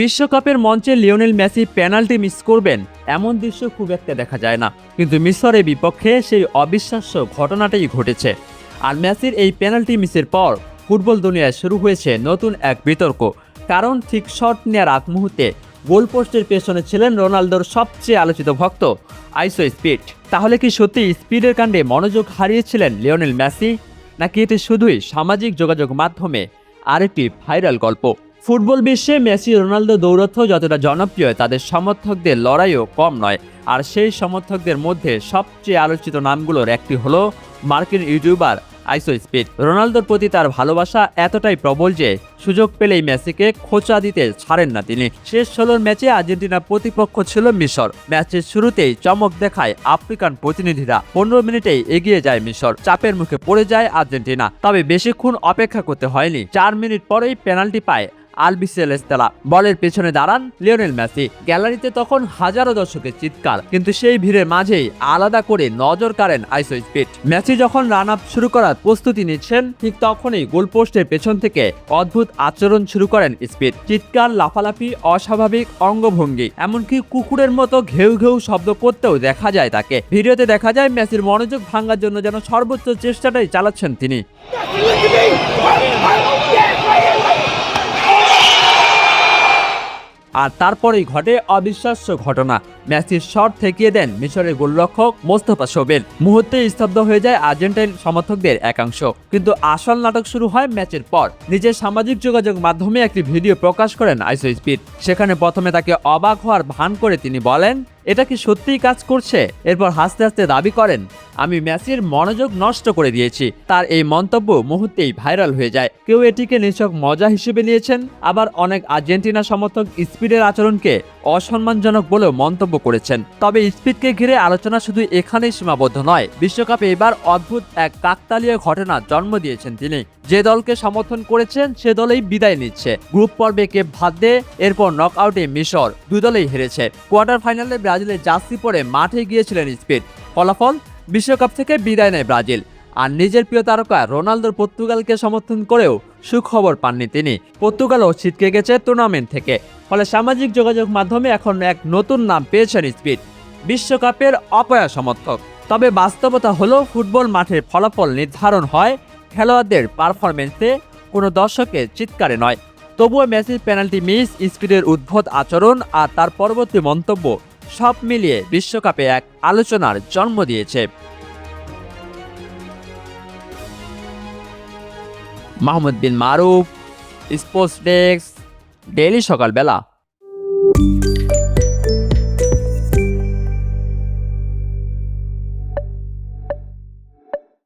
বিশ্বকাপের মঞ্চে Lionel Messi penalty miss করবেন এমন দৃশ্য খুব একটা দেখা যায় না, কিন্তু মিসরের বিপক্ষে সেই অবিশ্বাস্য ঘটনাটাই ঘটেছে। আর মেসির এই পেনাল্টি মিসের পর ফুটবল দুনিয়ায় শুরু হয়েছে নতুন এক বিতর্ক। কারণ ঠিক শট নেওয়ার আগ মুহূর্তে গোলপোস্টের পেছনে ছিলেন রোনালদোর সবচেয়ে আলোচিত ভক্ত আইসো স্পিড। তাহলে কি সত্যি স্পিডের কাণ্ডে মনোযোগ হারিয়েছিলেন লিওনেল মেসি, নাকি এটি শুধুই সামাজিক যোগাযোগ মাধ্যমে আরেকটি ভাইরাল গল্প? ফুটবল বিশ্বে মেসি রোনালদো দৌরত্ব যতটা জনপ্রিয়, তাদের সমর্থকদের লড়াইও কম নয়। আর সেই সমর্থকদের মধ্যে সবচেয়ে আলোচিত নামগুলোর একটি হলো মার্কিন ইউটিউবার আইসো স্পিড। রোনালদোর প্রতি তার ভালোবাসা এতটাই প্রবল যে সুযোগ পেলেই মেসিকে খোঁচা দিতে ছাড়েন না তিনি। শেষ 16 ম্যাচে আর্জেন্টিনার প্রতিপক্ষ ছিল মিশর। ম্যাচের শুরুতেই চমক দেখায় আফ্রিকান প্রতিনিধিরা। 15 মিনিটেই এগিয়ে যায় মিশর। চাপের মুখে পড়ে যায় আর্জেন্টিনা। তবে বেশিক্ষণ অপেক্ষা করতে হয়নি। 4 মিনিট পরেই পেনাল্টি পায় আলবিসেলেস্তেরা। বলের পেছনে দাঁড়ান লিওনেল মেসি। গ্যালারিতে তখন হাজারো দর্শকের চিৎকার, কিন্তু সেই ভিড়ের মাঝেই আলাদা করে নজর কাড়েন আইসো স্পিড। মেসি যখন রান আপ শুরু করার প্রস্তুতি নিচ্ছেন, ঠিক তখনই গোলপোস্টের পেছন থেকে অদ্ভুত আচরণ শুরু করেন স্পিড। চিৎকার, লাফালাফি, অস্বাভাবিক অঙ্গভঙ্গি, এমনকি কুকুরের মতো ঘেউ ঘেউ শব্দ করতেও দেখা যায় তাকে। ভিডিওতে দেখা যায় মেসির মনোযোগ ভাঙার জন্য যেন সর্বোচ্চ চেষ্টাটাই চালাচ্ছেন তিনি। আর তারপরেই ঘটে অবিশ্বাস্য ঘটনা। মেসির শট ঠেকিয়ে দেন মিশরের গোলরক্ষক মোস্তফা শোবেল। মুহূর্তে স্তব্ধ হয়ে যায় আর্জেন্টাইন সমর্থকদের একাংশ। কিন্তু আসল নাটক শুরু হয় ম্যাচের পর। নিজের সামাজিক যোগাযোগ মাধ্যমে একটি ভিডিও প্রকাশ করেন আইসো স্পিড। সেখানে প্রথমে তাকে অবাক হওয়ার ভান করে তিনি বলেন, এটা কি সত্যিই কাজ করছে? এরপর হাসতে হাসতে দাবি করেন, আমি মেসির মনোযোগ নষ্ট করে দিয়েছি। তার এই মন্তব্য মুহূর্তেই ভাইরাল হয়ে যায়। কেউ এটিকে নিছক মজা হিসেবে নিয়েছেন, আবার অনেক আর্জেন্টিনা সমর্থক স্পিডের আচরণকে অসম্মানজনক বলেও মন্তব্য করেছেন। তবে স্পিডকে ঘিরে আলোচনা শুধু এখানেই সীমাবদ্ধ নয়। বিশ্বকাপে এবার অদ্ভুত এক কাকতালীয় ঘটনার জন্ম দিয়েছেন তিনি। যে দলকে সমর্থন করেছেন সে দলেই বিদায় নিচ্ছে। গ্রুপ পর্বে কেপ ভার্দে, এরপর নকআউটে মিশর, দুই দলেই হেরেছে। কোয়ার্টার ফাইনালে ব্রাজিলের জার্সি পরে মাঠে গিয়েছিলেন স্পিড। ফলাফল, বিশ্বকাপ থেকে বিদায় নেয় ব্রাজিল। আর নিজের প্রিয় তারকা রোনালদোর পর্তুগালকে সমর্থন করেও সুখবর পাননি তিনি। পর্তুগালও ছিটকে গেছে টুর্নামেন্ট থেকে। ফলে সামাজিক যোগাযোগ মাধ্যমে এখন এক নতুন নাম পেয়েছেন স্পিড, বিশ্বকাপের অপয়া সমর্থক। তবে বাস্তবতা হলো, ফুটবল মাঠের ফলাফল নির্ধারণ হয় খেলোয়াড়দের পারফরমেন্সে, কোনো দর্শকের চিৎকারে নয়। তবুও মেসির পেনাল্টি মিস, স্পিডের উদ্ভট আচরণ আর তার পরবর্তী মন্তব্য সব মিলিয়ে বিশ্বকাপে এক আলোচনার জন্ম দিয়েছে। মাহমুদ বিন মারুফ, স্পোর্টস ডেস্ক, ডেইলি সকালবেলা।